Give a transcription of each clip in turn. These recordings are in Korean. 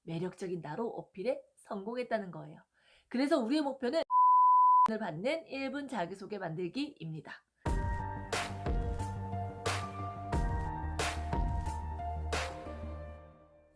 매력적인 나로 어필에 성공했다는 거예요. 그래서 우리의 목표는 을 받는 1분 자기소개 만들기입니다.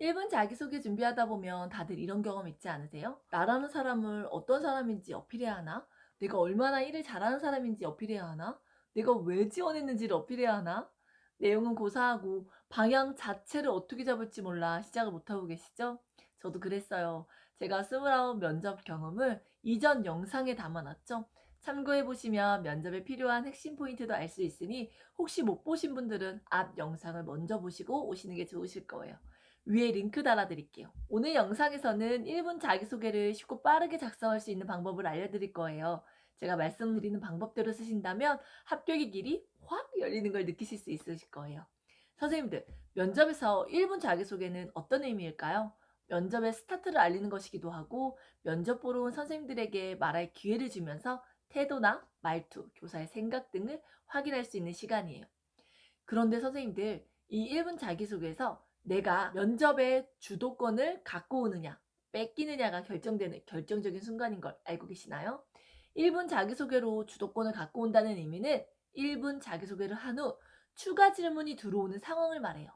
1분 자기소개 준비하다 보면 다들 이런 경험 있지 않으세요? 나라는 사람을 어떤 사람인지 어필해야 하나? 내가 얼마나 일을 잘하는 사람인지 어필해야 하나? 내가 왜 지원했는지를 어필해야 하나? 내용은 고사하고 방향 자체를 어떻게 잡을지 몰라 시작을 못하고 계시죠? 저도 그랬어요. 제가 29 면접 경험을 이전 영상에 담아놨죠. 참고해보시면 면접에 필요한 핵심 포인트도 알 수 있으니 혹시 못 보신 분들은 앞 영상을 먼저 보시고 오시는 게 좋으실 거예요. 위에 링크 달아드릴게요. 오늘 영상에서는 1분 자기소개를 쉽고 빠르게 작성할 수 있는 방법을 알려드릴 거예요. 제가 말씀드리는 방법대로 쓰신다면 합격의 길이 확 열리는 걸 느끼실 수 있으실 거예요. 선생님들, 면접에서 1분 자기소개는 어떤 의미일까요? 면접의 스타트를 알리는 것이기도 하고 면접 보러 온 선생님들에게 말할 기회를 주면서 태도나 말투, 교사의 생각 등을 확인할 수 있는 시간이에요. 그런데 선생님들, 이 1분 자기소개에서 내가 면접의 주도권을 갖고 오느냐, 뺏기느냐가 결정되는 결정적인 순간인 걸 알고 계시나요? 1분 자기소개로 주도권을 갖고 온다는 의미는 1분 자기소개를 한 후 추가 질문이 들어오는 상황을 말해요.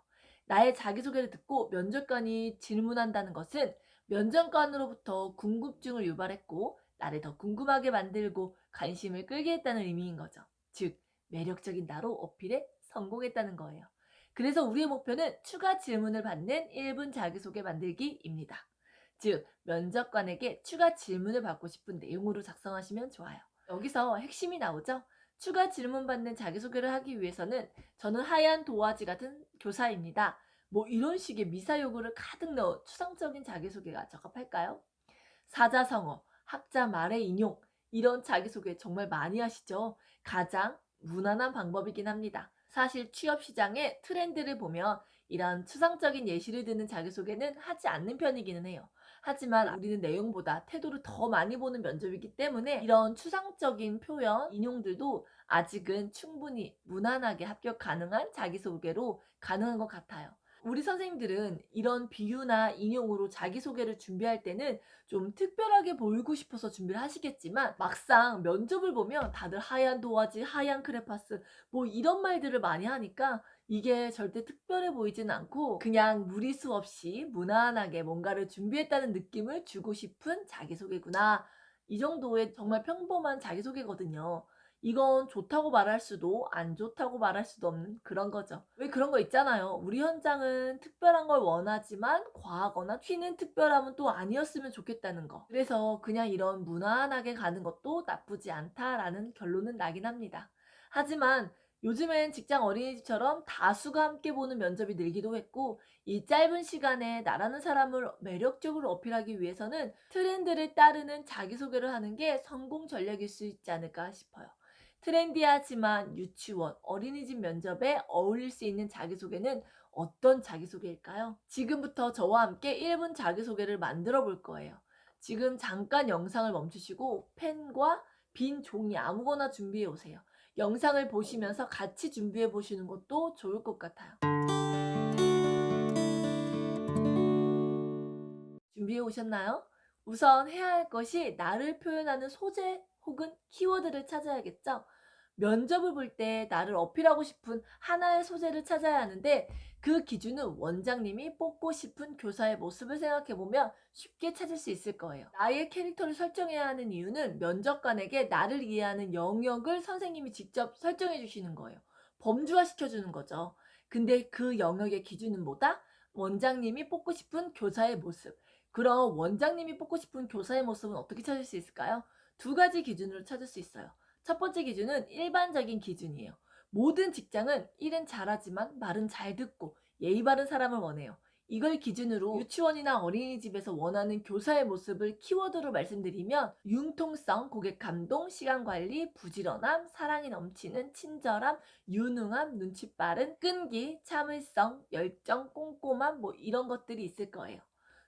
나의 자기소개를 듣고 면접관이 질문한다는 것은 면접관으로부터 궁금증을 유발했고 나를 더 궁금하게 만들고 관심을 끌게 했다는 의미인 거죠. 즉, 매력적인 나로 어필에 성공했다는 거예요. 그래서 우리의 목표는 추가 질문을 받는 1분 자기소개 만들기입니다. 즉, 면접관에게 추가 질문을 받고 싶은 내용으로 작성하시면 좋아요. 여기서 핵심이 나오죠? 추가 질문 받는 자기소개를 하기 위해서는 저는 하얀 도화지 같은 교사입니다. 뭐 이런 식의 미사여구를 가득 넣은 추상적인 자기소개가 적합할까요? 사자성어, 학자 말의 인용, 이런 자기소개 정말 많이 하시죠? 가장 무난한 방법이긴 합니다. 사실 취업시장의 트렌드를 보면 이런 추상적인 예시를 드는 자기소개는 하지 않는 편이기는 해요. 하지만 우리는 내용보다 태도를 더 많이 보는 면접이기 때문에 이런 추상적인 표현, 인용들도 아직은 충분히 무난하게 합격 가능한 자기소개로 가능한 것 같아요. 우리 선생님들은 이런 비유나 인용으로 자기소개를 준비할 때는 좀 특별하게 보이고 싶어서 준비를 하시겠지만 막상 면접을 보면 다들 하얀 도화지, 하얀 크레파스 뭐 이런 말들을 많이 하니까 이게 절대 특별해 보이진 않고 그냥 무리수 없이 무난하게 뭔가를 준비했다는 느낌을 주고 싶은 자기소개구나. 이 정도의 정말 평범한 자기소개거든요. 이건 좋다고 말할 수도 안 좋다고 말할 수도 없는 그런 거죠. 왜 그런 거 있잖아요. 우리 현장은 특별한 걸 원하지만 과하거나 튀는 특별함은 또 아니었으면 좋겠다는 거. 그래서 그냥 이런 무난하게 가는 것도 나쁘지 않다라는 결론은 나긴 합니다. 하지만 요즘엔 직장 어린이집처럼 다수가 함께 보는 면접이 늘기도 했고 이 짧은 시간에 나라는 사람을 매력적으로 어필하기 위해서는 트렌드를 따르는 자기소개를 하는 게 성공 전략일 수 있지 않을까 싶어요. 트렌디하지만 유치원, 어린이집 면접에 어울릴 수 있는 자기소개는 어떤 자기소개일까요? 지금부터 저와 함께 1분 자기소개를 만들어 볼 거예요. 지금 잠깐 영상을 멈추시고 펜과 빈 종이 아무거나 준비해 오세요. 영상을 보시면서 같이 준비해 보시는 것도 좋을 것 같아요. 준비해 오셨나요? 우선 해야 할 것이 나를 표현하는 소재 혹은 키워드를 찾아야겠죠? 면접을 볼 때 나를 어필하고 싶은 하나의 소재를 찾아야 하는데 그 기준은 원장님이 뽑고 싶은 교사의 모습을 생각해보면 쉽게 찾을 수 있을 거예요. 나의 캐릭터를 설정해야 하는 이유는 면접관에게 나를 이해하는 영역을 선생님이 직접 설정해 주시는 거예요. 범주화 시켜주는 거죠. 근데 그 영역의 기준은 뭐다? 원장님이 뽑고 싶은 교사의 모습. 그럼 원장님이 뽑고 싶은 교사의 모습은 어떻게 찾을 수 있을까요? 두 가지 기준으로 찾을 수 있어요. 첫 번째 기준은 일반적인 기준이에요. 모든 직장은 일은 잘하지만 말은 잘 듣고 예의 바른 사람을 원해요. 이걸 기준으로 유치원이나 어린이집에서 원하는 교사의 모습을 키워드로 말씀드리면 융통성, 고객 감동, 시간 관리, 부지런함, 사랑이 넘치는 친절함, 유능함, 눈치 빠른, 끈기, 참을성, 열정, 꼼꼼함 뭐 이런 것들이 있을 거예요.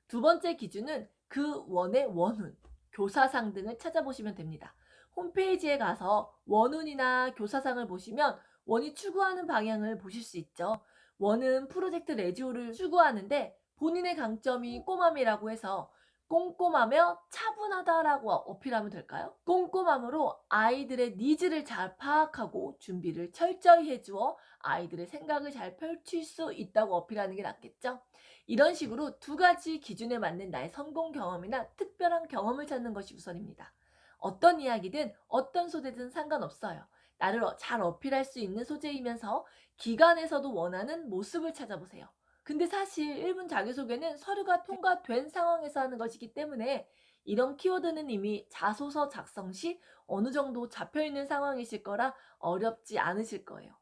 두 번째 기준은 그 원의 원훈, 교사상 등을 찾아보시면 됩니다. 홈페이지에 가서 원훈이나 교사상을 보시면 원이 추구하는 방향을 보실 수 있죠. 원은 프로젝트 레지오를 추구하는데 본인의 강점이 꼼함이라고 해서 꼼꼼하며 차분하다라고 어필하면 될까요? 꼼꼼함으로 아이들의 니즈를 잘 파악하고 준비를 철저히 해주어 아이들의 생각을 잘 펼칠 수 있다고 어필하는 게 낫겠죠? 이런 식으로 두 가지 기준에 맞는 나의 성공 경험이나 특별한 경험을 찾는 것이 우선입니다. 어떤 이야기든 어떤 소재든 상관없어요. 나를 잘 어필할 수 있는 소재이면서 기관에서도 원하는 모습을 찾아보세요. 근데 사실 1분 자기소개는 서류가 통과된 상황에서 하는 것이기 때문에 이런 키워드는 이미 자소서 작성 시 어느 정도 잡혀있는 상황이실 거라 어렵지 않으실 거예요.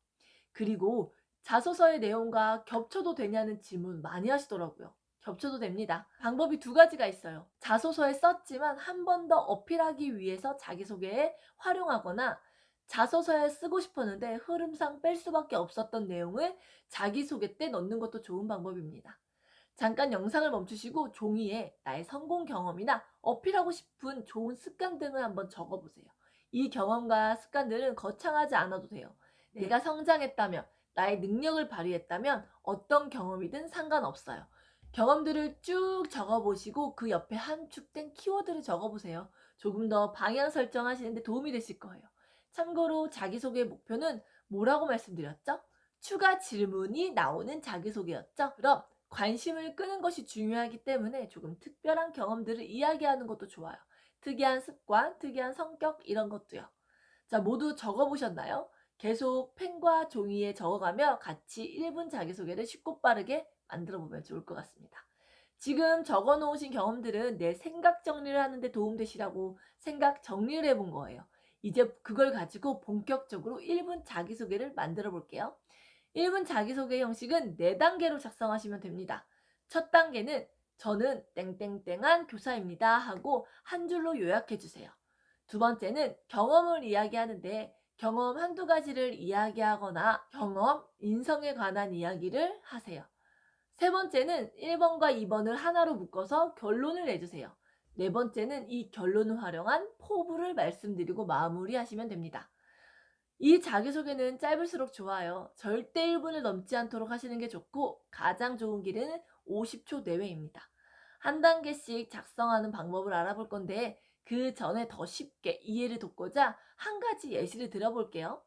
그리고 자소서의 내용과 겹쳐도 되냐는 질문 많이 하시더라고요. 겹쳐도 됩니다. 방법이 두 가지가 있어요. 자소서에 썼지만 한 번 더 어필하기 위해서 자기소개에 활용하거나 자소서에 쓰고 싶었는데 흐름상 뺄 수밖에 없었던 내용을 자기소개 때 넣는 것도 좋은 방법입니다. 잠깐 영상을 멈추시고 종이에 나의 성공 경험이나 어필하고 싶은 좋은 습관 등을 한번 적어보세요. 이 경험과 습관들은 거창하지 않아도 돼요. 내가 성장했다면, 나의 능력을 발휘했다면 어떤 경험이든 상관없어요. 경험들을 쭉 적어보시고 그 옆에 함축된 키워드를 적어보세요. 조금 더 방향 설정하시는 데 도움이 되실 거예요. 참고로 자기소개 목표는 뭐라고 말씀드렸죠? 추가 질문이 나오는 자기소개였죠? 그럼 관심을 끄는 것이 중요하기 때문에 조금 특별한 경험들을 이야기하는 것도 좋아요. 특이한 습관, 특이한 성격 이런 것도요. 자, 모두 적어보셨나요? 계속 펜과 종이에 적어가며 같이 1분 자기소개를 쉽고 빠르게 만들어 보면 좋을 것 같습니다. 지금 적어 놓으신 경험들은 내 생각 정리를 하는데 도움되시라고 생각 정리를 해본 거예요. 이제 그걸 가지고 본격적으로 1분 자기소개를 만들어 볼게요. 1분 자기소개 형식은 4단계로 작성하시면 됩니다. 첫 단계는 저는 땡땡땡한 교사입니다 하고 한 줄로 요약해 주세요. 두 번째는 경험을 이야기하는데 경험 한두 가지를 이야기하거나 경험, 인성에 관한 이야기를 하세요. 세 번째는 1번과 2번을 하나로 묶어서 결론을 내주세요. 네 번째는 이 결론을 활용한 포부를 말씀드리고 마무리하시면 됩니다. 이 자기소개는 짧을수록 좋아요. 절대 1분을 넘지 않도록 하시는 게 좋고 가장 좋은 길은 50초 내외입니다. 한 단계씩 작성하는 방법을 알아볼 건데 그 전에 더 쉽게 이해를 돕고자 한 가지 예시를 들어볼게요.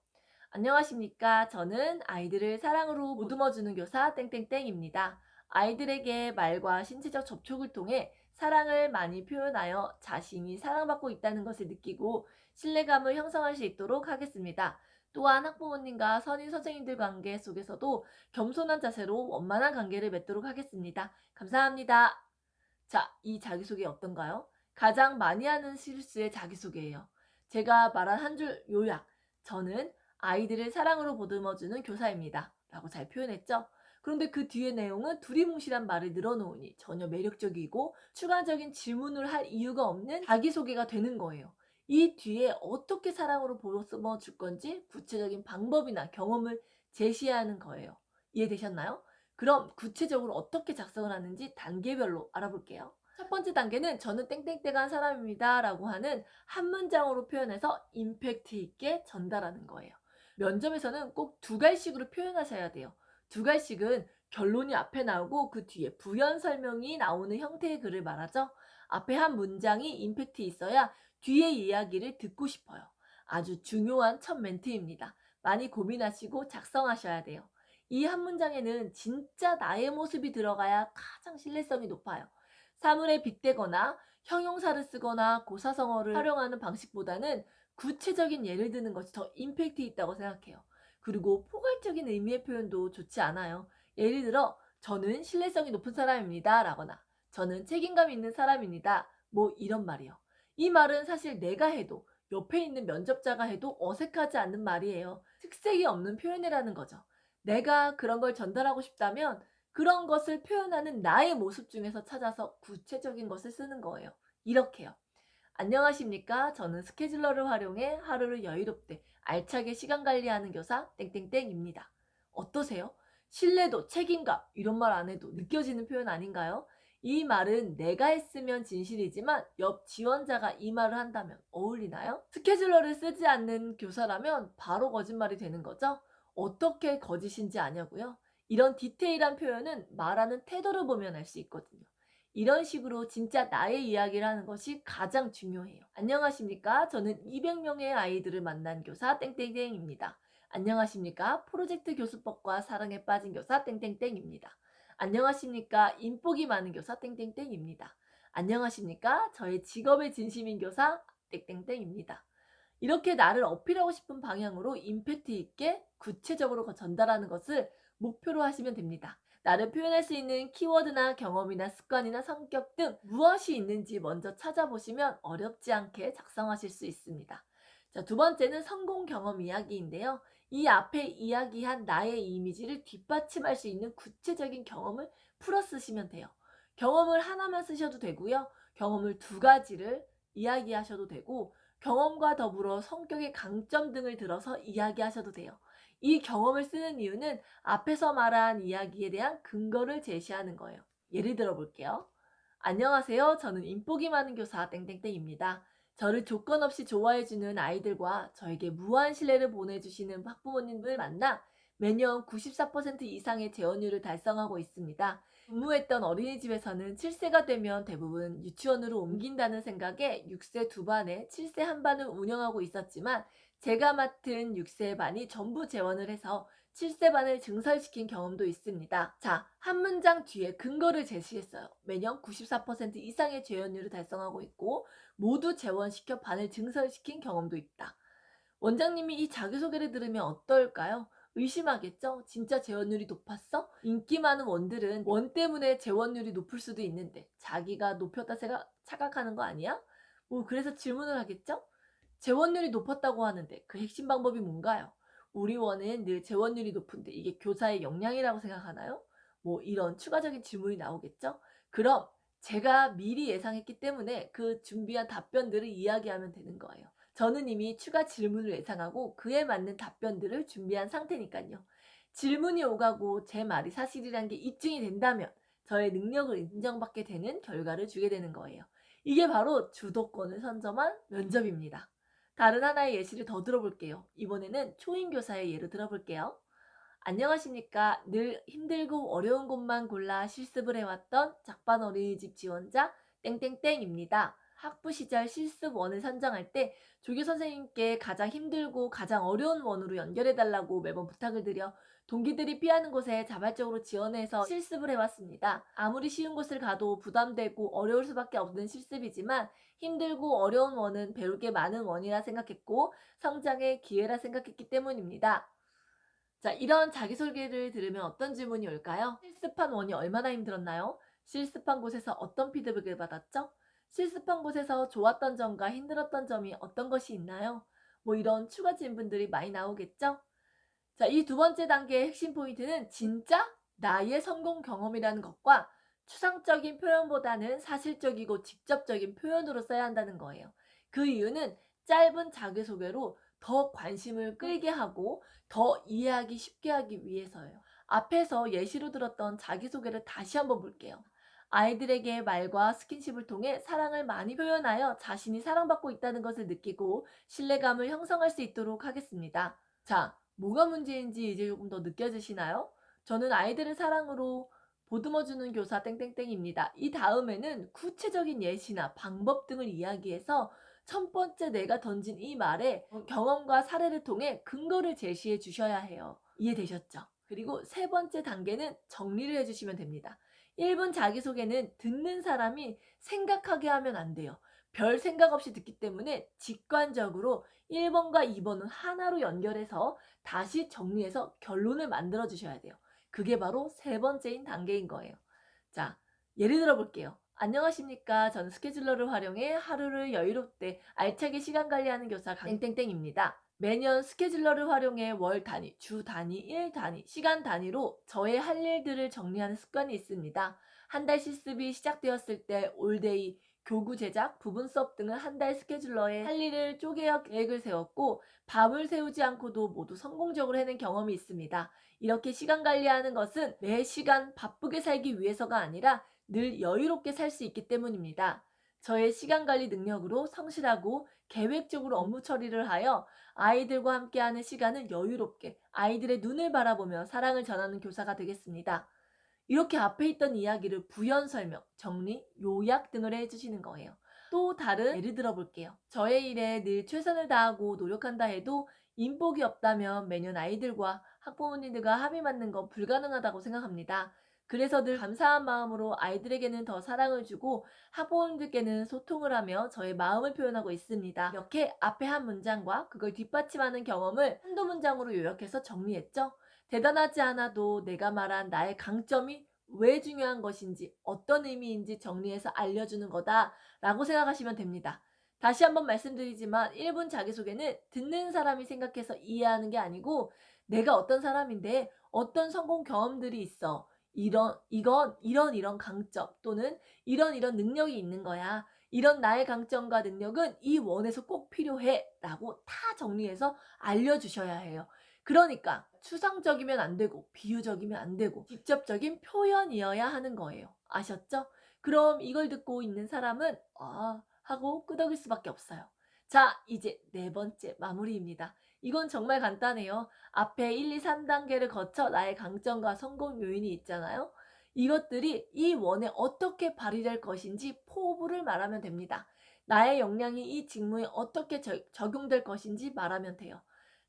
안녕하십니까. 저는 아이들을 사랑으로 보듬어주는 교사 땡땡땡입니다. 아이들에게 말과 신체적 접촉을 통해 사랑을 많이 표현하여 자신이 사랑받고 있다는 것을 느끼고 신뢰감을 형성할 수 있도록 하겠습니다. 또한 학부모님과 선임 선생님들 관계 속에서도 겸손한 자세로 원만한 관계를 맺도록 하겠습니다. 감사합니다. 자, 이 자기소개 어떤가요? 가장 많이 하는 실수의 자기소개예요. 제가 말한 한 줄 요약. 저는 아이들을 사랑으로 보듬어주는 교사입니다. 라고 잘 표현했죠? 그런데 그 뒤에 내용은 두리뭉실한 말을 늘어놓으니 전혀 매력적이고 추가적인 질문을 할 이유가 없는 자기소개가 되는 거예요. 이 뒤에 어떻게 사랑으로 보듬어줄 건지 구체적인 방법이나 경험을 제시하는 거예요. 이해되셨나요? 그럼 구체적으로 어떻게 작성을 하는지 단계별로 알아볼게요. 첫 번째 단계는 저는 땡땡땡한 사람입니다 라고 하는 한 문장으로 표현해서 임팩트 있게 전달하는 거예요. 면접에서는 꼭 두 갈식으로 표현하셔야 돼요. 두 갈식은 결론이 앞에 나오고 그 뒤에 부연 설명이 나오는 형태의 글을 말하죠. 앞에 한 문장이 임팩트 있어야 뒤에 이야기를 듣고 싶어요. 아주 중요한 첫 멘트입니다. 많이 고민하시고 작성하셔야 돼요. 이 한 문장에는 진짜 나의 모습이 들어가야 가장 신뢰성이 높아요. 사물에 빗대거나 형용사를 쓰거나 고사성어를 활용하는 방식보다는 구체적인 예를 드는 것이 더 임팩트 있다고 생각해요. 그리고 포괄적인 의미의 표현도 좋지 않아요. 예를 들어 저는 신뢰성이 높은 사람입니다 라거나 저는 책임감 있는 사람입니다. 뭐 이런 말이요. 이 말은 사실 내가 해도 옆에 있는 면접자가 해도 어색하지 않는 말이에요. 특색이 없는 표현이라는 거죠. 내가 그런 걸 전달하고 싶다면 그런 것을 표현하는 나의 모습 중에서 찾아서 구체적인 것을 쓰는 거예요. 이렇게요. 안녕하십니까. 저는 스케줄러를 활용해 하루를 여유롭게 알차게 시간 관리하는 교사 땡땡땡입니다. 어떠세요? 신뢰도, 책임감 이런 말 안 해도 느껴지는 표현 아닌가요? 이 말은 내가 했으면 진실이지만 옆 지원자가 이 말을 한다면 어울리나요? 스케줄러를 쓰지 않는 교사라면 바로 거짓말이 되는 거죠? 어떻게 거짓인지 아냐고요? 이런 디테일한 표현은 말하는 태도를 보면 알 수 있거든요. 이런 식으로 진짜 나의 이야기를 하는 것이 가장 중요해요. 안녕하십니까? 저는 200명의 아이들을 만난 교사 땡땡땡입니다. 안녕하십니까? 프로젝트 교수법과 사랑에 빠진 교사 땡땡땡입니다. 안녕하십니까? 인복이 많은 교사 땡땡땡입니다. 안녕하십니까? 저의 직업의 진심인 교사 땡땡땡입니다. 이렇게 나를 어필하고 싶은 방향으로 임팩트 있게 구체적으로 전달하는 것을 목표로 하시면 됩니다. 나를 표현할 수 있는 키워드나 경험이나 습관이나 성격 등 무엇이 있는지 먼저 찾아보시면 어렵지 않게 작성하실 수 있습니다. 자, 두 번째는 성공 경험 이야기인데요. 이 앞에 이야기한 나의 이미지를 뒷받침할 수 있는 구체적인 경험을 풀어 쓰시면 돼요. 경험을 하나만 쓰셔도 되고요. 경험을 두 가지를 이야기하셔도 되고, 경험과 더불어 성격의 강점 등을 들어서 이야기하셔도 돼요. 이 경험을 쓰는 이유는 앞에서 말한 이야기에 대한 근거를 제시하는 거예요. 예를 들어 볼게요. 안녕하세요. 저는 인복이 많은 교사 땡땡땡입니다. 저를 조건 없이 좋아해주는 아이들과 저에게 무한 신뢰를 보내주시는 학부모님을 만나 매년 94% 이상의 재원율을 달성하고 있습니다. 근무했던 어린이집에서는 7세가 되면 대부분 유치원으로 옮긴다는 생각에 6세 두 반에 7세 한 반을 운영하고 있었지만, 제가 맡은 6세 반이 전부 재원을 해서 7세 반을 증설시킨 경험도 있습니다. 자, 한 문장 뒤에 근거를 제시했어요. 매년 94% 이상의 재원율을 달성하고 있고 모두 재원시켜 반을 증설시킨 경험도 있다. 원장님이 이 자기소개를 들으면 어떨까요? 의심하겠죠? 진짜 재원율이 높았어? 인기 많은 원들은 원 때문에 재원율이 높을 수도 있는데 자기가 높였다 착각하는 거 아니야? 뭐 그래서 질문을 하겠죠? 재원율이 높았다고 하는데 그 핵심 방법이 뭔가요? 우리 원은 늘 재원율이 높은데 이게 교사의 역량이라고 생각하나요? 뭐 이런 추가적인 질문이 나오겠죠? 그럼 제가 미리 예상했기 때문에 그 준비한 답변들을 이야기하면 되는 거예요. 저는 이미 추가 질문을 예상하고 그에 맞는 답변들을 준비한 상태니까요. 질문이 오가고 제 말이 사실이란 게 입증이 된다면 저의 능력을 인정받게 되는 결과를 주게 되는 거예요. 이게 바로 주도권을 선점한 면접입니다. 다른 하나의 예시를 더 들어볼게요. 이번에는 초임 교사의 예를 들어볼게요. 안녕하십니까. 늘 힘들고 어려운 곳만 골라 실습을 해왔던 작반 어린이집 지원자 땡땡땡입니다. 학부 시절 실습 원을 선정할 때 조교 선생님께 가장 힘들고 가장 어려운 원으로 연결해달라고 매번 부탁을 드려 동기들이 피하는 곳에 자발적으로 지원해서 실습을 해왔습니다. 아무리 쉬운 곳을 가도 부담되고 어려울 수밖에 없는 실습이지만 힘들고 어려운 원은 배울 게 많은 원이라 생각했고 성장의 기회라 생각했기 때문입니다. 자, 이런 자기소개를 들으면 어떤 질문이 올까요? 실습한 원이 얼마나 힘들었나요? 실습한 곳에서 어떤 피드백을 받았죠? 실습한 곳에서 좋았던 점과 힘들었던 점이 어떤 것이 있나요? 뭐 이런 추가 질문들이 많이 나오겠죠? 자, 이 두 번째 단계의 핵심 포인트는 진짜 나의 성공 경험이라는 것과 추상적인 표현보다는 사실적이고 직접적인 표현으로 써야 한다는 거예요. 그 이유는 짧은 자기소개로 더 관심을 끌게 하고 더 이해하기 쉽게 하기 위해서예요. 앞에서 예시로 들었던 자기소개를 다시 한번 볼게요. 아이들에게 말과 스킨십을 통해 사랑을 많이 표현하여 자신이 사랑받고 있다는 것을 느끼고 신뢰감을 형성할 수 있도록 하겠습니다. 자, 뭐가 문제인지 이제 조금 더 느껴지시나요? 저는 아이들을 사랑으로 보듬어주는 교사 땡땡땡입니다. 이 다음에는 구체적인 예시나 방법 등을 이야기해서 첫 번째 내가 던진 이 말에 경험과 사례를 통해 근거를 제시해 주셔야 해요. 이해되셨죠? 그리고 세 번째 단계는 정리를 해주시면 됩니다. 1분 자기소개는 듣는 사람이 생각하게 하면 안 돼요. 별 생각 없이 듣기 때문에 직관적으로 1번과 2번은 하나로 연결해서 다시 정리해서 결론을 만들어 주셔야 돼요. 그게 바로 세 번째인 단계인 거예요. 자, 예를 들어 볼게요. 안녕하십니까. 저는 스케줄러를 활용해 하루를 여유롭게 알차게 시간 관리하는 교사 강땡땡입니다. 매년 스케줄러를 활용해 월 단위, 주 단위, 일 단위, 시간 단위로 저의 할 일들을 정리하는 습관이 있습니다. 한 달 실습이 시작되었을 때 올데이, 교구 제작, 부분 수업 등을 한 달 스케줄러에 할 일을 쪼개어 계획을 세웠고 밤을 새우지 않고도 모두 성공적으로 해낸 경험이 있습니다. 이렇게 시간 관리하는 것은 매 시간 바쁘게 살기 위해서가 아니라 늘 여유롭게 살 수 있기 때문입니다. 저의 시간 관리 능력으로 성실하고 계획적으로 업무 처리를 하여 아이들과 함께하는 시간을 여유롭게 아이들의 눈을 바라보며 사랑을 전하는 교사가 되겠습니다. 이렇게 앞에 있던 이야기를 부연 설명, 정리, 요약 등을 해주시는 거예요. 또 다른 예를 들어 볼게요. 저의 일에 늘 최선을 다하고 노력한다 해도 인복이 없다면 매년 아이들과 학부모님들과 합의 맞는 건 불가능하다고 생각합니다. 그래서 늘 감사한 마음으로 아이들에게는 더 사랑을 주고 학부모님들께는 소통을 하며 저의 마음을 표현하고 있습니다. 이렇게 앞에 한 문장과 그걸 뒷받침하는 경험을 한두 문장으로 요약해서 정리했죠. 대단하지 않아도 내가 말한 나의 강점이 왜 중요한 것인지, 어떤 의미인지 정리해서 알려주는 거다라고 생각하시면 됩니다. 다시 한번 말씀드리지만 1분 자기소개는 듣는 사람이 생각해서 이해하는 게 아니고 내가 어떤 사람인데 어떤 성공 경험들이 있어. 이런 강점 또는 이런 능력이 있는 거야. 이런 나의 강점과 능력은 이 원에서 꼭 필요해. 라고 다 정리해서 알려주셔야 해요. 그러니까 추상적이면 안 되고 비유적이면 안 되고 직접적인 표현이어야 하는 거예요. 아셨죠? 그럼 이걸 듣고 있는 사람은 하고 끄덕일 수밖에 없어요. 자, 이제 네 번째 마무리입니다. 이건 정말 간단해요. 앞에 1, 2, 3단계를 거쳐 나의 강점과 성공 요인이 있잖아요. 이것들이 이 원에 어떻게 발휘될 것인지 포부를 말하면 됩니다. 나의 역량이 이 직무에 어떻게 적용될 것인지 말하면 돼요.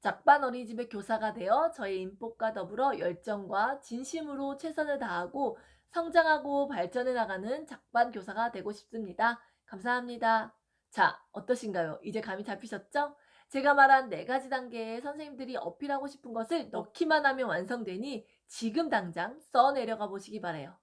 작반 어린이집의 교사가 되어 저의 인복과 더불어 열정과 진심으로 최선을 다하고 성장하고 발전해 나가는 작반 교사가 되고 싶습니다. 감사합니다. 자, 어떠신가요? 이제 감이 잡히셨죠? 제가 말한 네 가지 단계에 선생님들이 어필하고 싶은 것을 넣기만 하면 완성되니 지금 당장 써 내려가 보시기 바래요.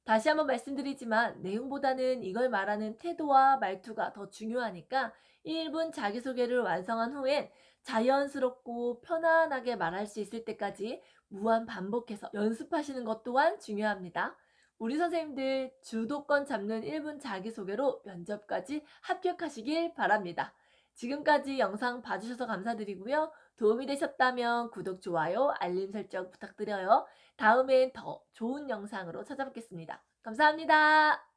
다시 한번 말씀드리지만 내용보다는 이걸 말하는 태도와 말투가 더 중요하니까 1분 자기소개를 완성한 후엔 자연스럽고 편안하게 말할 수 있을 때까지 무한 반복해서 연습하시는 것 또한 중요합니다. 우리 선생님들 주도권 잡는 1분 자기소개로 면접까지 합격하시길 바랍니다. 지금까지 영상 봐주셔서 감사드리고요. 도움이 되셨다면 구독, 좋아요, 알림 설정 부탁드려요. 다음엔 더 좋은 영상으로 찾아뵙겠습니다. 감사합니다.